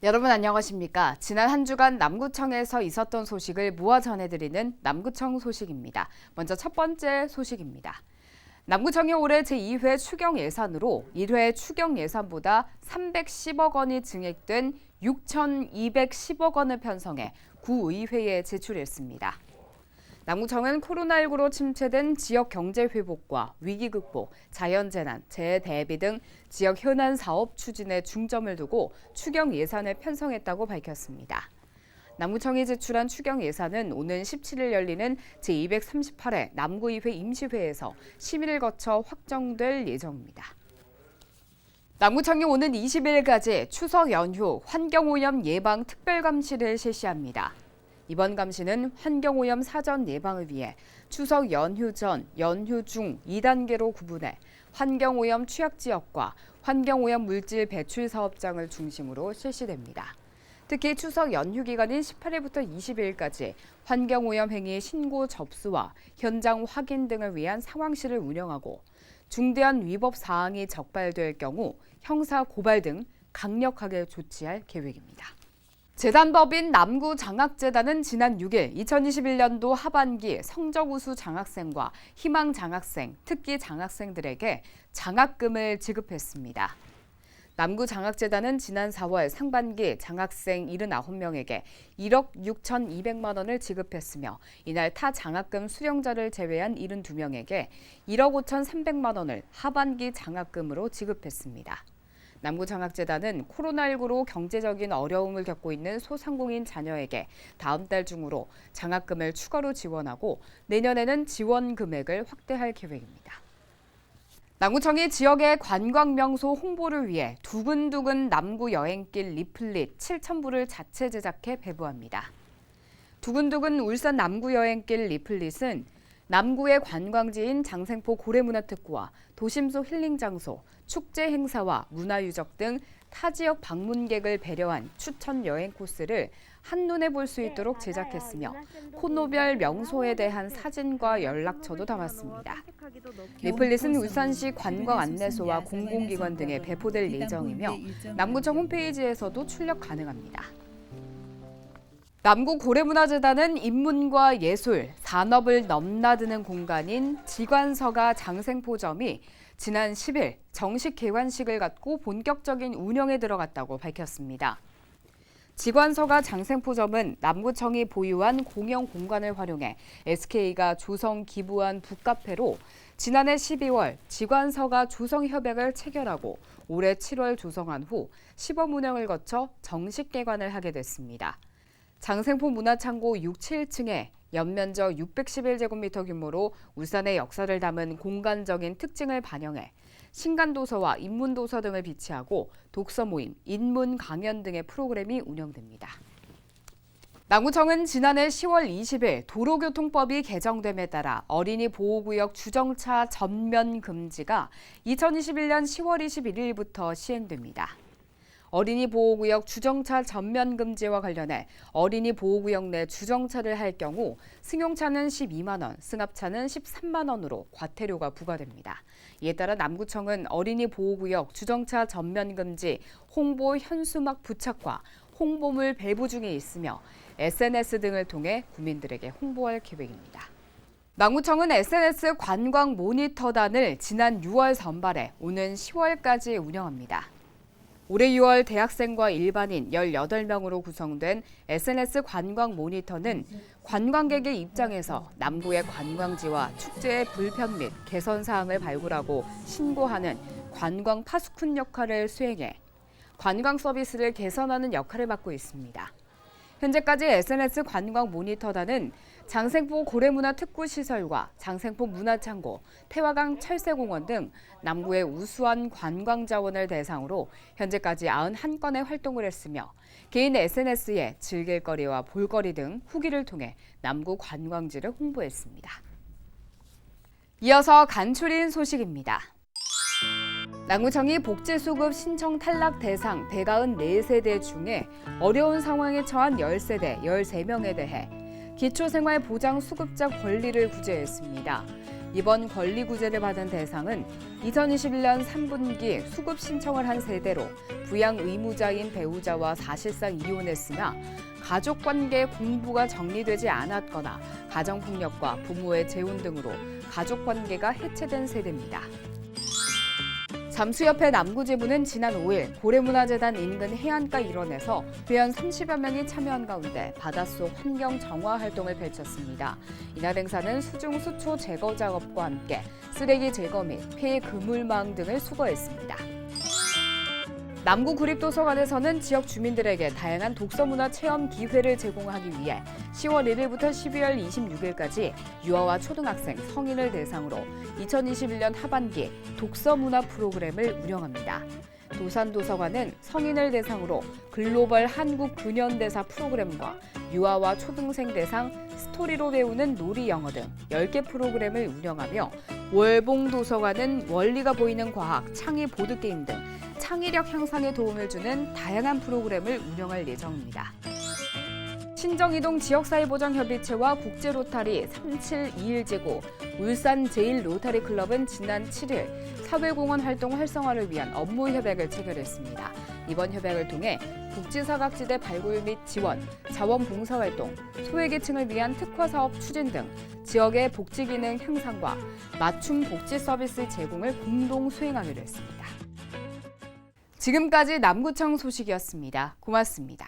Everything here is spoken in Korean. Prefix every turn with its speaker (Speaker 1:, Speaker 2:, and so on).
Speaker 1: 여러분 안녕하십니까? 지난 한 주간 남구청에서 있었던 소식을 모아 전해드리는 남구청 소식입니다. 먼저 첫 번째 소식입니다. 남구청이 올해 제2회 추경 예산으로 1회 추경 예산보다 310억 원이 증액된 6,210억 원을 편성해 구의회에 제출했습니다. 남구청은 코로나19로 침체된 지역 경제 회복과 위기 극복, 자연재난, 재해 대비 등 지역 현안 사업 추진에 중점을 두고 추경 예산을 편성했다고 밝혔습니다. 남구청이 제출한 추경 예산은 오는 17일 열리는 제238회 남구의회 임시회에서 심의를 거쳐 확정될 예정입니다. 남구청이 오는 20일까지 추석 연휴 환경오염 예방 특별감시를 실시합니다. 이번 감시는 환경오염 사전 예방을 위해 추석 연휴 전, 연휴 중 2단계로 구분해 환경오염 취약지역과 환경오염 물질 배출 사업장을 중심으로 실시됩니다. 특히 추석 연휴 기간인 18일부터 20일까지 환경오염 행위 신고 접수와 현장 확인 등을 위한 상황실을 운영하고 중대한 위법 사항이 적발될 경우 형사 고발 등 강력하게 조치할 계획입니다. 재단법인 남구장학재단은 지난 6일 2021년도 하반기 성적우수 장학생과 희망장학생, 특기 장학생들에게 장학금을 지급했습니다. 남구장학재단은 지난 4월 상반기 장학생 79명에게 1억 6,200만 원을 지급했으며 이날 타 장학금 수령자를 제외한 72명에게 1억 5,300만 원을 하반기 장학금으로 지급했습니다. 남구장학재단은 코로나19로 경제적인 어려움을 겪고 있는 소상공인 자녀에게 다음 달 중으로 장학금을 추가로 지원하고 내년에는 지원 금액을 확대할 계획입니다. 남구청이 지역의 관광명소 홍보를 위해 두근두근 남구 여행길 리플릿 7,000부를 자체 제작해 배부합니다. 두근두근 울산 남구 여행길 리플릿은 남구의 관광지인 장생포 고래문화특구와 도심 속 힐링 장소, 축제 행사와 문화유적 등 타 지역 방문객을 배려한 추천 여행 코스를 한눈에 볼 수 있도록 제작했으며 코너별 명소에 대한 사진과 연락처도 담았습니다. 리플릿은 울산시 관광 안내소와 공공기관 등에 배포될 예정이며 남구청 홈페이지에서도 출력 가능합니다. 남구 고래문화재단은 인문과 예술, 산업을 넘나드는 공간인 지관서가 장생포점이 지난 10일 정식 개관식을 갖고 본격적인 운영에 들어갔다고 밝혔습니다. 지관서가 장생포점은 남구청이 보유한 공영 공간을 활용해 SK가 조성 기부한 북카페로 지난해 12월 지관서가 조성협약을 체결하고 올해 7월 조성한 후 시범 운영을 거쳐 정식 개관을 하게 됐습니다. 장생포 문화창고 6, 7층에 연면적 611제곱미터 규모로 울산의 역사를 담은 공간적인 특징을 반영해 신간도서와 인문도서 등을 비치하고 독서 모임, 인문 강연 등의 프로그램이 운영됩니다. 남구청은 지난해 10월 20일 도로교통법이 개정됨에 따라 어린이 보호구역 주정차 전면 금지가 2021년 10월 21일부터 시행됩니다. 어린이 보호구역 주정차 전면 금지와 관련해 어린이 보호구역 내 주정차를 할 경우 승용차는 12만 원, 승합차는 13만 원으로 과태료가 부과됩니다. 이에 따라 남구청은 어린이 보호구역 주정차 전면 금지 홍보 현수막 부착과 홍보물 배부 중에 있으며 SNS 등을 통해 구민들에게 홍보할 계획입니다. 남구청은 SNS 관광 모니터단을 지난 6월 선발해 오는 10월까지 운영합니다. 올해 6월 대학생과 일반인 18명으로 구성된 SNS 관광 모니터는 관광객의 입장에서 남구의 관광지와 축제의 불편 및 개선 사항을 발굴하고 신고하는 관광 파수꾼 역할을 수행해 관광 서비스를 개선하는 역할을 맡고 있습니다. 현재까지 SNS 관광 모니터단은 장생포 고래문화특구시설과 장생포 문화창고, 태화강 철새공원 등 남구의 우수한 관광 자원을 대상으로 현재까지 91건의 활동을 했으며 개인 SNS에 즐길 거리와 볼거리 등 후기를 통해 남구 관광지를 홍보했습니다. 이어서 간추린 소식입니다. 남구청이 복지수급 신청 탈락 대상 194세대 중에 어려운 상황에 처한 10세대 13명에 대해 기초생활보장수급자 권리를 구제했습니다. 이번 권리구제를 받은 대상은 2021년 3분기 수급 신청을 한 세대로 부양 의무자인 배우자와 사실상 이혼했으나 가족관계 공부가 정리되지 않았거나 가정폭력과 부모의 재혼 등으로 가족관계가 해체된 세대입니다. 잠수협회 남구지부는 지난 5일 고래문화재단 인근 해안가 일원에서 회원 30여 명이 참여한 가운데 바닷속 환경 정화 활동을 펼쳤습니다. 이날 행사는 수중 수초 제거 작업과 함께 쓰레기 제거 및 폐 그물망 등을 수거했습니다. 남구구립도서관에서는 지역 주민들에게 다양한 독서문화 체험 기회를 제공하기 위해 10월 1일부터 12월 26일까지 유아와 초등학생, 성인을 대상으로 2021년 하반기 독서문화 프로그램을 운영합니다. 도산도서관은 성인을 대상으로 글로벌 한국 근현대사 프로그램과 유아와 초등생 대상 스토리로 배우는 놀이 영어 등 10개 프로그램을 운영하며 월봉도서관은 원리가 보이는 과학, 창의 보드게임 등 창의력 향상에 도움을 주는 다양한 프로그램을 운영할 예정입니다. 신정이동 지역사회보장협의체와 국제로타리 3721지구, 울산 제1로타리클럽은 지난 7일 사회공헌 활동 활성화를 위한 업무 협약을 체결했습니다. 이번 협약을 통해 복지사각지대 발굴 및 지원, 자원봉사활동, 소외계층을 위한 특화사업 추진 등 지역의 복지기능 향상과 맞춤 복지 서비스 제공을 공동 수행하기로 했습니다. 지금까지 남구청 소식이었습니다. 고맙습니다.